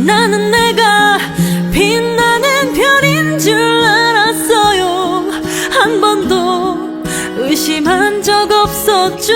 나는 내가 빛나는 별인 줄 알았어요. 한 번도 의심한 적 없었죠.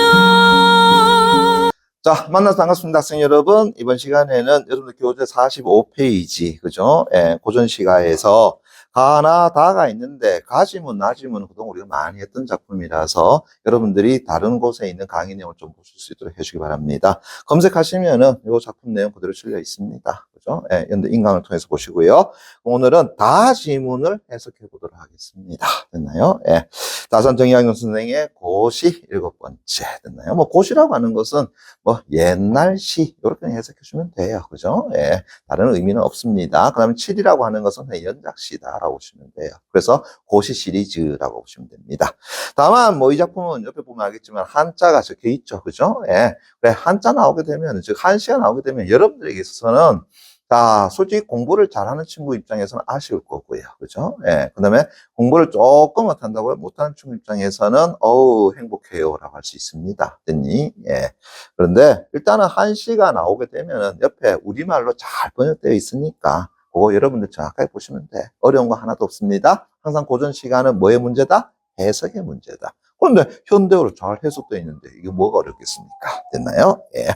자, 만나서 반갑습니다. 학생 여러분. 이번 시간에는 여러분들 교재 45페이지, 그죠? 예, 고전시가에서 가나 다가 있는데 가지문, 나지문 그동안 우리가 많이 했던 작품이라서 여러분들이 다른 곳에 있는 강의 내용을 좀 보실 수 있도록 해주시기 바랍니다. 검색하시면은 이 작품 내용 그대로 실려 있습니다. 그죠? 예, 연대 인강을 통해서 보시고요. 오늘은 다지문을 해석해 보도록 하겠습니다. 됐나요? 예. 다산 정의학용 선생의 고시 7번째. 됐나요? 뭐 고시라고 하는 것은 뭐 옛날 시 이렇게 해석해 주면 돼요. 그죠? 예. 다른 의미는 없습니다. 그다음에 7이라고 하는 것은 연작시다라고 보시면 돼요. 그래서 고시 시리즈라고 보시면 됩니다. 다만 뭐 이 작품은 옆에 보면 알겠지만 한자가 적혀 있죠. 그죠? 예. 그래 한자 나오게 되면 즉 한시가 나오게 되면 여러분들에게 있어서는 자, 솔직히 공부를 잘하는 친구 입장에서는 아쉬울 거고요. 그죠? 예. 그 다음에 공부를 조금 못한다고요? 못하는 친구 입장에서는, 어우, 행복해요. 라고 할 수 있습니다. 됐니? 예. 그런데 일단은 한시가 나오게 되면은 옆에 우리말로 잘 번역되어 있으니까, 그거 여러분들 정확하게 보시면 돼. 어려운 거 하나도 없습니다. 항상 고전 시간은 뭐의 문제다? 해석의 문제다. 그런데 현대어로 잘 해석되어 있는데, 이게 뭐가 어렵겠습니까? 됐나요? 예.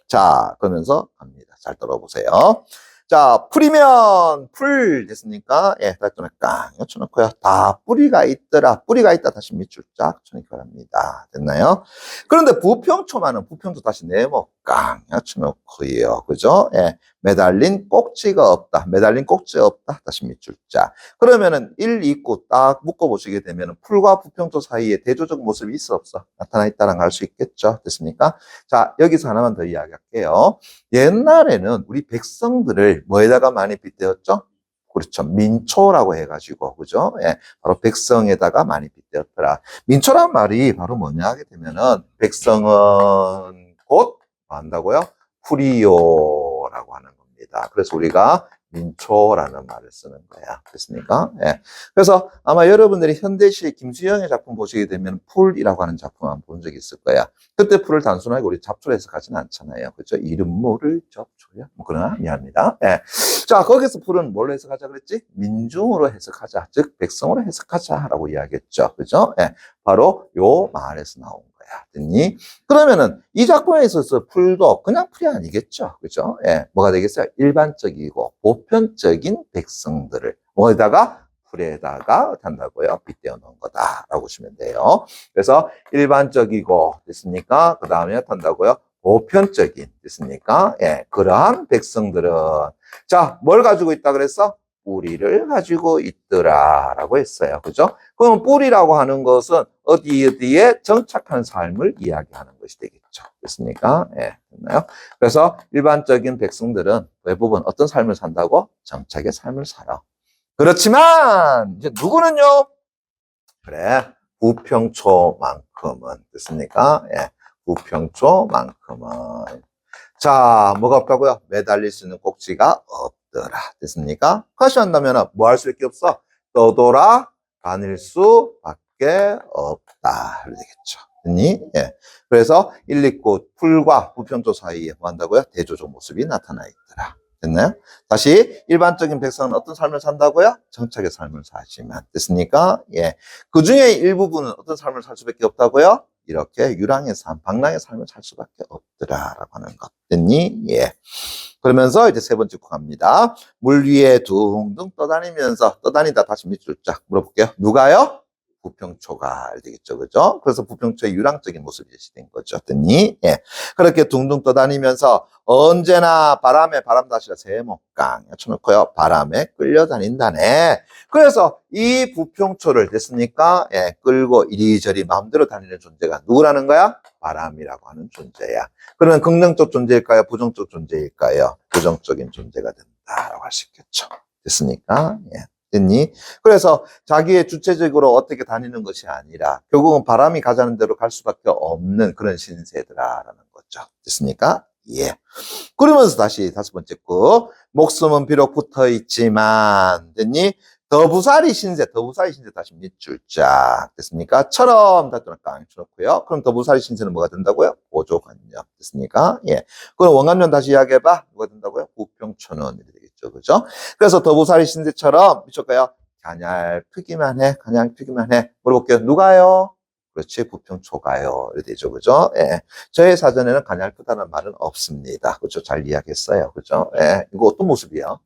자, 그러면서 갑니다. 잘 들어보세요. 자, 풀이면 풀 됐습니까? 예, 다시 깡 쳐놓고요. 다 뿌리가 있더라. 뿌리가 있다. 다시 밑줄 쫙 쳐놓기 바랍니다. 됐나요? 그런데 부평초만은 부평초 다시 네모 깡 쳐놓고요. 그죠? 예, 매달린 꼭지가 없다. 매달린 꼭지가 없다. 다시 밑줄 쫙. 그러면은 1, 2, 9 딱 묶어보시게 되면은 풀과 부평초 사이에 대조적 모습이 있어 없어? 나타나 있다는 걸 알 수 있겠죠? 됐습니까? 자, 여기서 하나만 더 이야기할게요. 옛날에는 우리 백성들을 뭐에다가 많이 빗대었죠? 그렇죠. 민초라고 해가지고, 그죠? 예, 바로 백성에다가 많이 빗대었더라. 민초란 말이 바로 뭐냐 하게 되면은, 백성은 곧, 뭐 한다고요? 풀이요라고 하는 겁니다. 그래서 우리가 민초라는 말을 쓰는 거야. 됐습니까? 예. 그래서 아마 여러분들이 현대시 김수영의 작품 보시게 되면 풀이라고 하는 작품 한번 본 적이 있을 거야. 그때 풀을 단순하게 우리 잡초로 해석하지는 않잖아요. 그렇죠? 이름 모를 잡초야. 뭐 그러나 미안합니다. 예. 자, 거기서 풀은 뭘로 해석하자 그랬지? 민중으로 해석하자. 즉 백성으로 해석하자라고 이야기했죠. 그죠? 예. 바로 요 말에서 나온 거야. 됐니? 그러면은 이 작품에 있어서 풀도 그냥 풀이 아니겠죠. 그죠? 예. 뭐가 되겠어요? 일반적이고 보편적인 백성들을 뭐에다가 풀에다가 한다고요? 빗대어 놓은 거다라고 보시면 돼요. 그래서 일반적이고 됐습니까? 그 다음에 한다고요? 보편적인 됐습니까? 예, 그러한 백성들은 자, 뭘 가지고 있다 그랬어? 뿌리를 가지고 있더라라고 했어요. 그죠? 그럼 뿌리라고 하는 것은 어디에 정착한 삶을 이야기하는 것이 되겠죠. 됐습니까? 예, 됐나요? 그래서 일반적인 백성들은 대부분 어떤 삶을 산다고? 정착의 삶을 살아. 그렇지만 이제 누구는요? 그래, 부평초만큼은 됐습니까? 예, 부평초만큼은 자, 뭐가 없다고요? 매달릴 수 있는 꼭지가 없더라. 됐습니까? 다시 한다면 뭐 할 수밖에 없어? 떠돌아 다닐 수밖에 없다. 이렇게 되겠죠. 됐니? 예. 그래서 1, 2, 9 풀과 부평초 사이에 뭐 한다고요? 대조적 모습이 나타나 있더라. 됐나요? 다시 일반적인 백성은 어떤 삶을 산다고요? 정착의 삶을 사지만 됐습니까? 예. 그 중에 일부분은 어떤 삶을 살 수밖에 없다고요? 이렇게 유랑의 삶, 방랑의 삶을 살 수밖에 없더라라고 하는 것. 됐니? 예. 그러면서 이제 세 번째 거 갑니다. 물 위에 둥둥 떠다니다 다시 밑줄 쫙 물어볼게요. 누가요? 부평초가 되겠죠. 그죠? 그래서 부평초의 유랑적인 모습이 제시된 거죠. 됐니? 예. 그렇게 둥둥 떠다니면서 언제나 바람 다시라 세모깡 쳐놓고요. 바람에 끌려다닌다네. 그래서 이 부평초를 됐습니까? 예, 끌고 이리저리 마음대로 다니는 존재가 누구라는 거야? 바람이라고 하는 존재야. 그러면 긍정적 존재일까요? 부정적 존재일까요? 부정적인 존재가 된다라고 할 수 있겠죠. 됐습니까? 예. 됐니? 그래서 자기의 주체적으로 어떻게 다니는 것이 아니라 결국은 바람이 가자는 대로 갈 수밖에 없는 그런 신세더라라는 거죠. 됐습니까? 예. 그러면서 다시 다섯 번째 거 목숨은 비록 붙어 있지만 됐니? 더부살이 신세 다시 밑줄 쫙 됐습니까? 처럼 다시 깡 쳐놓고요. 그럼 더부살이 신세는 뭐가 된다고요? 보조관념 됐습니까? 예. 그럼 원관념 다시 이야기해봐. 뭐가 된다고요? 부평초는 이렇게 되겠죠. 되겠죠. 그죠? 그래서 더부살이 신세처럼 미쳤까요? 가냘프기만 해. 가냘프기만 해. 물어볼게요. 누가요? 그렇지. 부평초가요. 이렇게 되죠. 그죠? 예. 저의 사전에는 가냘프다는 말은 없습니다. 그죠? 잘 이해하겠어요. 그죠? 예. 이거 어떤 모습이야?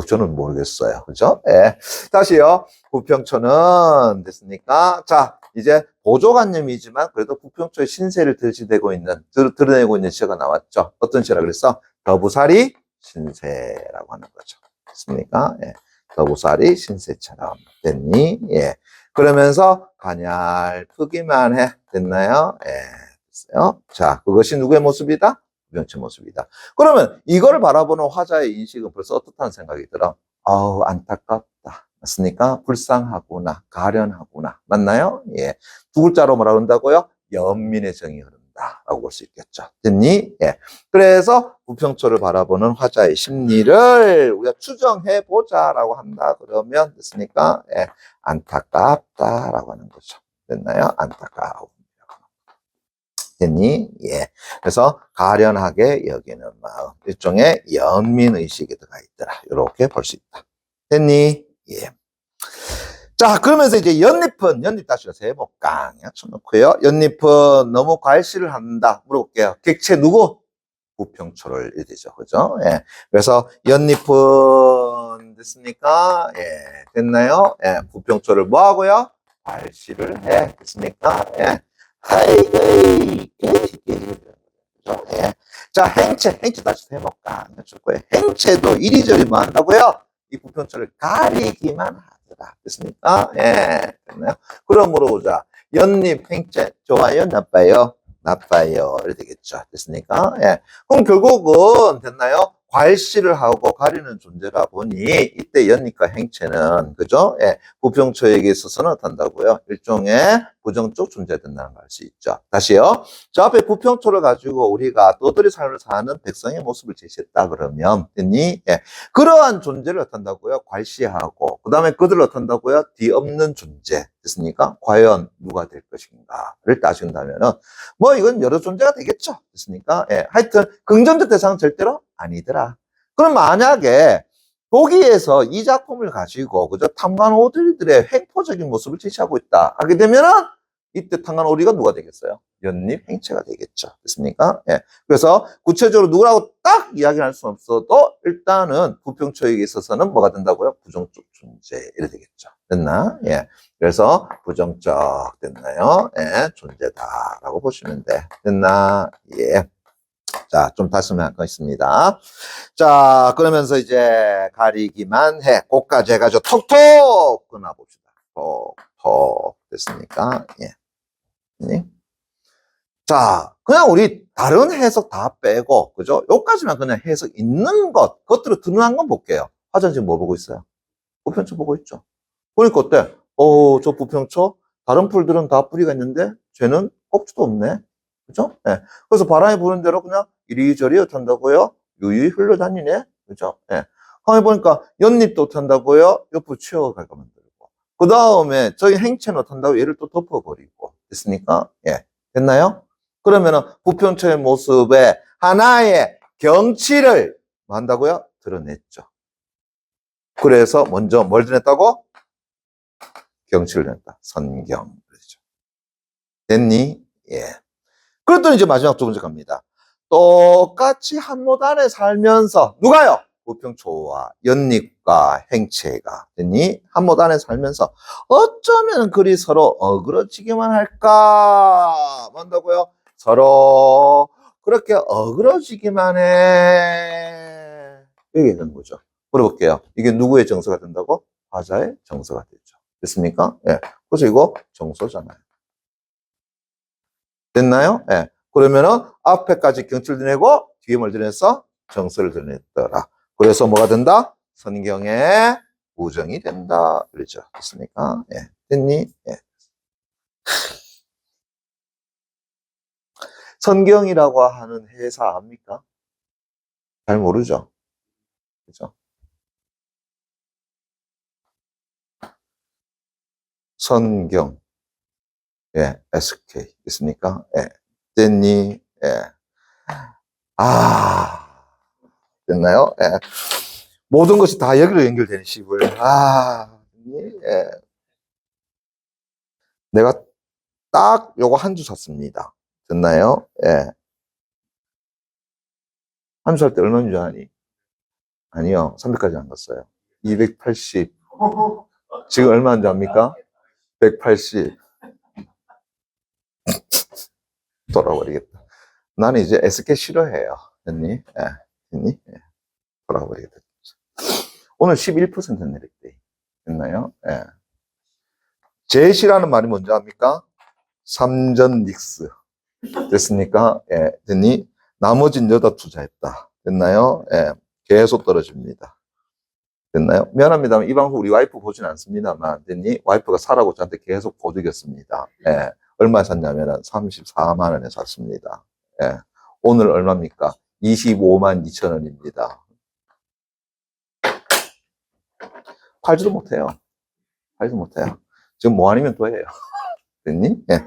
저는 모르겠어요. 그죠? 예. 다시요. 부평초는 됐습니까? 자, 이제 보조관념이지만 그래도 부평초의 신세를 드러내고 있는 시가 나왔죠. 어떤 시라 그랬어? 더부살이 신세라고 하는 거죠. 됐습니까? 예. 더부살이 신세처럼 됐니? 예. 그러면서 가냘프기만 해. 됐나요? 예. 됐어요. 자, 그것이 누구의 모습이다? 부평초 모습이다. 그러면 이걸 바라보는 화자의 인식은 벌써 어떻다는 생각이 들어? 아우, 안타깝다. 맞습니까? 불쌍하구나. 가련하구나. 맞나요? 예. 두 글자로 뭐라 그런다고요? 연민의 정이 흐른다. 라고 볼 수 있겠죠. 됐니? 예. 그래서 부평초를 바라보는 화자의 심리를 우리가 추정해 보자라고 한다. 그러면 됐습니까? 예. 안타깝다라고 하는 거죠. 됐나요? 안타까움. 됐니? 예. 그래서 가련하게 여기는 마음. 일종의 연민의식이 들어가 있더라. 이렇게 볼 수 있다. 됐니? 예. 자, 그러면서 이제 연잎 다시 해볼까? 쳐놓고요. 연잎은 너무 과시를 한다. 물어볼게요. 객체 누구? 부평초를 이르죠. 그죠? 예. 그래서 연잎은 됐습니까? 예. 됐나요? 예. 부평초를 뭐 하고요? 과시를 해. 됐습니까? 예. 아이고, 예. 자, 행체 다시 해볼까? 행체도 이리저리 뭐 한다고요? 이 부평초를 가리기만 하더라. 됐습니까? 예. 됐나요? 그러므로 보자. 연립, 행체, 좋아요? 나빠요? 나빠요. 이렇게 되겠죠. 됐습니까? 예. 그럼 결국은, 됐나요? 괄시를 하고 가리는 존재라 보니, 이때 연립과 행체는, 그죠? 예. 부평초에게 있어서는 어떤다고요? 일종의 부정적 존재된다는 걸 알 수 있죠. 다시요. 저 앞에 부평초를 가지고 우리가 떠들이 삶을 사는 백성의 모습을 제시했다 그러면, 됐니? 예. 그러한 존재를 어떤다고요? 괄시하고, 그 다음에 그들을 어떤다고요? 뒤엎는 존재. 됐습니까? 과연 누가 될 것인가를 따진다면은, 뭐 이건 여러 존재가 되겠죠. 됐습니까? 예. 하여튼, 긍정적 대상은 절대로 아니더라. 그럼 만약에, 거기에서 이 작품을 가지고, 그죠? 탕관오리들의 횡포적인 모습을 제시하고 있다. 하게 되면은, 이때 탕관오리가 누가 되겠어요? 연립 행체가 되겠죠. 됐습니까? 예. 그래서 구체적으로 누구라고 딱 이야기를 할 수 없어도 일단은 부평초에게 있어서는 뭐가 된다고요? 부정적 존재. 이래 되겠죠. 됐나? 예. 그래서 부정적 됐나요? 예. 존재다라고 보시면 돼. 됐나? 예. 자, 좀 다시 설명할 거 있습니다. 자, 그러면서 이제 가리기만 해. 고까지 해가지고 톡톡 끊어봅시다. 톡톡. 됐습니까? 예. 네. 자, 그냥 우리 다른 해석 다 빼고, 그죠? 요까지만 그냥 해석 있는 그것들을 드러난 건 볼게요. 화전 지금 뭐 보고 있어요? 부평초 보고 있죠. 그러니까 어때? 저 부평초? 다른 풀들은 다 뿌리가 있는데, 쟤는 꼭지도 없네. 그죠? 예. 그래서 바람이 부는 대로 그냥 이리저리 어탄다고요? 유유히 흘러다니네. 그죠? 예. 가만히 보니까 연잎도 어탄다고요? 옆으로 치워가게 만들고. 그 다음에 저희 행체는 어탄다고 얘를 또 덮어버리고. 됐습니까? 예. 됐나요? 그러면은 부평초의 모습에 하나의 경치를 뭐 한다고요? 드러냈죠. 그래서 먼저 뭘 드러냈다고? 경치를 드러냈다. 선경. 그렇죠. 됐니? 예. 그랬더니 이제 마지막 두 번째 갑니다. 똑같이 한못 안에 살면서 누가요? 부평초와 연립과 행체가 됐니? 한못 안에 살면서 어쩌면 그리 서로 어그러지기만 할까? 뭔다고요? 서로 그렇게 어그러지기만 해. 이게 되는 거죠. 물어볼게요. 이게 누구의 정서가 된다고? 화자의 정서가 되죠. 됐습니까? 예. 그래서 이거 정서잖아요. 됐나요? 예. 그러면은 앞에까지 경치를 드러내고 뒤에 뭘 드러냈어? 정서를 드러냈더라. 그래서 뭐가 된다? 선경의 우정이 된다. 그러죠. 됐습니까? 예. 됐니? 예. 선경이라고 하는 회사 압니까? 잘 모르죠. 그죠? 선경. 예. SK. 있습니까? 예. 됐니? 예. 됐나요? 예. 모든 것이 다 여기로 연결되는 시불. 예. 내가 딱 요거 한 주 샀습니다. 됐나요? 예. 한 주 살 때 얼마인 줄 아니? 아니요. 300까지 안 갔어요. 280. 지금 얼마인 줄 압니까? 180. 돌아버리겠다. 나는 이제 SK 싫어해요. 됐니? 예. 됐니? 예. 돌아버리겠다. 오늘 11% 내렸대. 됐나요? 예. 제일 싫어하는 말이 뭔지 압니까? 삼전 닉스. 됐습니까? 예. 됐니? 나머진 여다 투자했다. 됐나요? 예. 계속 떨어집니다. 됐나요? 미안합니다만 이 방송 우리 와이프 보진 않습니다만 됐니? 와이프가 사라고 저한테 계속 보여주겠습니다. 예. 얼마 샀냐면은 34만 원에 샀습니다. 예. 오늘 얼마입니까? 25만 2천 원입니다. 팔지도 못해요. 팔지도 못해요. 지금 뭐 아니면 또 해요. 됐니? 예.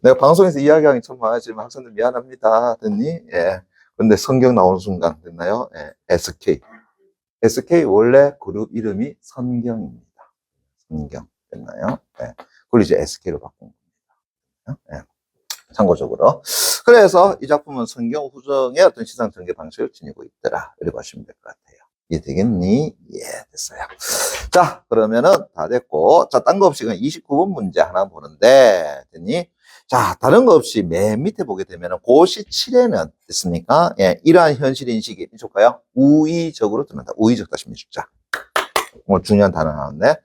내가 방송에서 이야기하기 참 많았지만 학생들 미안합니다. 됐니? 예. 근데 성경 나오는 순간 됐나요? 예. SK. SK 원래 그룹 이름이 선경입니다. 선경. 됐나요? 예. 그걸 이제 SK로 바꾼 겁니다. 예. 참고적으로. 그래서 이 작품은 성경 후정의 어떤 시장 전개 방식을 지니고 있더라. 이렇게 보시면 될 것 같아요. 이해되겠니? 예, 됐어요. 자, 그러면은 다 됐고. 자, 딴 거 없이 그냥 29번 문제 하나 보는데, 됐니? 자, 다른 거 없이 맨 밑에 보게 되면은 고시 7에는 됐습니까? 예, 이러한 현실 인식이 좋을까요? 우의적으로 드러난다. 우의적 다시 민주자. 오늘 중요한 단어 나왔네.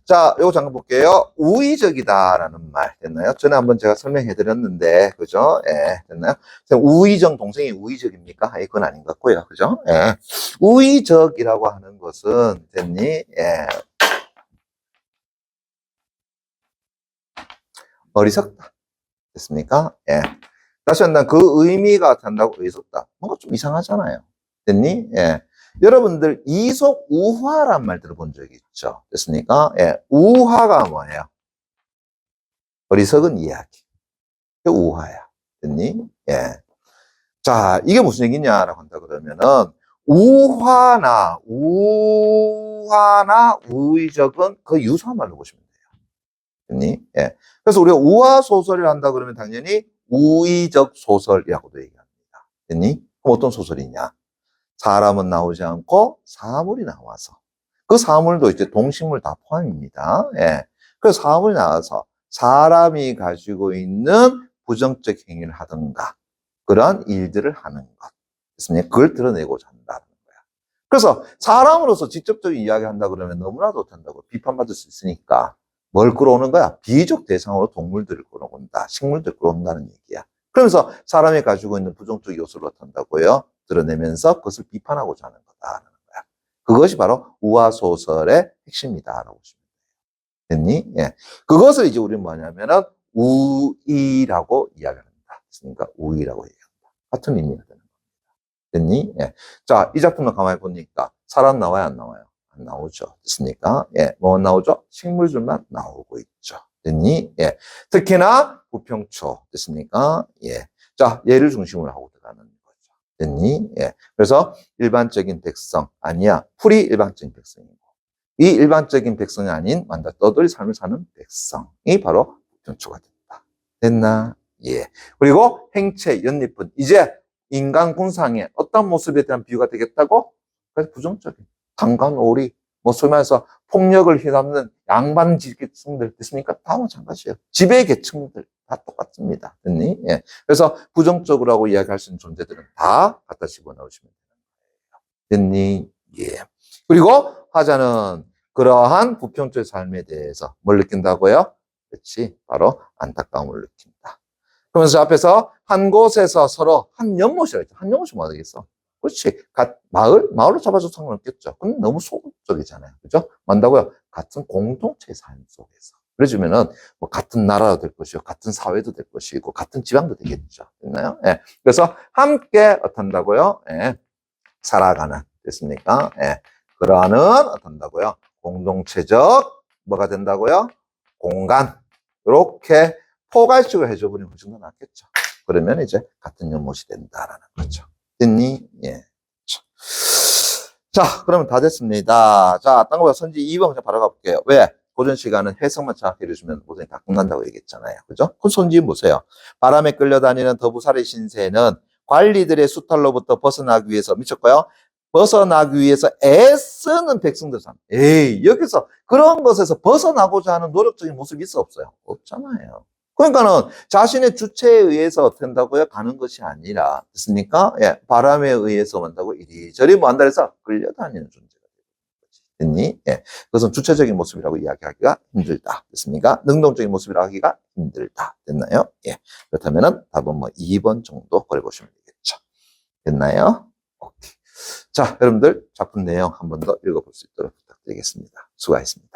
자, 요거 잠깐 볼게요. 우의적이다라는 말 됐나요? 전에 한번 제가 설명해 드렸는데, 그죠? 예, 됐나요? 우의정 동생이 우의적입니까? 예, 그건 아닌 것 같고요. 그죠? 예. 우의적이라고 하는 것은 됐니? 예. 어리석다. 됐습니까? 예. 다시 한번 그 의미가 된다고 어리석다. 뭔가 좀 이상하잖아요. 됐니? 예. 여러분들 이속 우화란 말 들어본 적 있죠? 됐습니까? 예. 우화가 뭐예요? 어리석은 이야기. 그 우화야. 됐니? 예. 자, 이게 무슨 얘기냐라고 한다 그러면은 우화나 우의적은 그 유사한 말로 보시면 돼요. 됐니? 예. 그래서 우리가 우화 소설을 한다 그러면 당연히 우의적 소설이라고도 얘기합니다. 됐니? 그럼 어떤 소설이냐? 사람은 나오지 않고 사물이 나와서 그 사물도 이제 동식물 다 포함입니다. 예. 그래서 사물이 나와서 사람이 가지고 있는 부정적 행위를 하든가 그러한 일들을 하는 것. 됐습니까? 그걸 드러내고자 한다는 거야. 그래서 사람으로서 직접적인 이야기 한다 그러면 너무나도 못한다고 비판받을 수 있으니까 뭘 끌어오는 거야? 비적 대상으로 동물들을 끌어온다. 식물들을 끌어온다는 얘기야. 그러면서 사람이 가지고 있는 부정적 요소를 어떤다고요? 드러내면서 그것을 비판하고자 하는 거다라는 거야. 그것이 바로 우화소설의 핵심이다라고 보시면 돼요. 됐니? 예. 그것을 이제 우리는 뭐냐면은 우의라고 이야기합니다. 그러니까 우의라고 얘기합니다. 같은 의미가 되는 겁니다. 됐니? 예. 자, 이 작품을 가만히 보니까 사람 나와요, 안 나와요? 안 나오죠. 됐습니까? 예. 뭐 나오죠? 식물들만 나오고 있죠. 됐니? 예. 특히나 부평초. 됐습니까? 예. 자, 얘를 중심으로 하고 들어가는 거죠. 됐니? 예. 그래서 일반적인 백성, 아니야. 풀이 일반적인 백성이고, 이 일반적인 백성이 아닌 완전 떠돌이 삶을 사는 백성이 바로 부평초가 된다. 됐나? 예. 그리고 행체, 연잎은 이제 인간 군상의 어떤 모습에 대한 비유가 되겠다고? 그래서 부정적인. 강간오리, 뭐 소위 말해서 폭력을 휘감는 양반지 계층들 됐습니까? 다 마찬가지예요. 지배 계층들 다 똑같습니다. 됐니? 예. 그래서 부정적으로 하고 이야기할 수 있는 존재들은 다 갖다 집어넣으시면 되는 거예요. 됐니? 예. 그리고 화자는 그러한 부평초의 삶에 대해서 뭘 느낀다고요? 그렇지. 바로 안타까움을 느낀다. 그러면서 앞에서 한 곳에서 서로 한 연못이라고 했죠. 한 연못이 뭐 하겠어? 그렇지. 마을로 잡아줘도 상관없겠죠. 근데 너무 소극적이잖아요. 그죠? 뭔다고요? 같은 공동체의 삶 속에서. 그래주면은, 뭐, 같은 나라도 될 것이고, 같은 사회도 될 것이고, 같은 지방도 되겠죠. 됐나요? 예. 그래서 함께 어떤다고요? 예. 살아가는. 됐습니까? 예. 그러하는 어떤다고요? 공동체적, 뭐가 된다고요? 공간. 이렇게 포괄식으로 해줘버리면 훨씬 더 낫겠죠. 그러면 이제 같은 연못이 된다라는 거죠. 됐니? 예. 자, 그러면 다 됐습니다. 자, 딴 거보다 선지 2번 그냥 바로 가볼게요. 왜? 고전 시간은 해석만 정확히 해주시면 모든게 다 끝난다고 얘기했잖아요. 그죠? 그 선지 보세요. 바람에 끌려다니는 더부살의 신세는 관리들의 수탈로부터 벗어나기 위해서, 미쳤고요. 벗어나기 위해서 애쓰는 백성들 삶. 에이, 여기서 그런 것에서 벗어나고자 하는 노력적인 모습이 있어 없어요? 없잖아요. 그러니까는 자신의 주체에 의해서 어떻게 한다고요? 가는 것이 아니라, 됐습니까? 예, 바람에 의해서 한다고 이리저리 뭐 한다 해서 끌려다니는 존재가 되는 거지. 됐니? 예, 그것은 주체적인 모습이라고 이야기하기가 힘들다. 됐습니까? 능동적인 모습이라고 하기가 힘들다. 됐나요? 예, 그렇다면은 답은 뭐 2번 정도 걸어보시면 되겠죠. 됐나요? 오케이. 자, 여러분들 작품 내용 한 번 더 읽어볼 수 있도록 부탁드리겠습니다. 수고하셨습니다.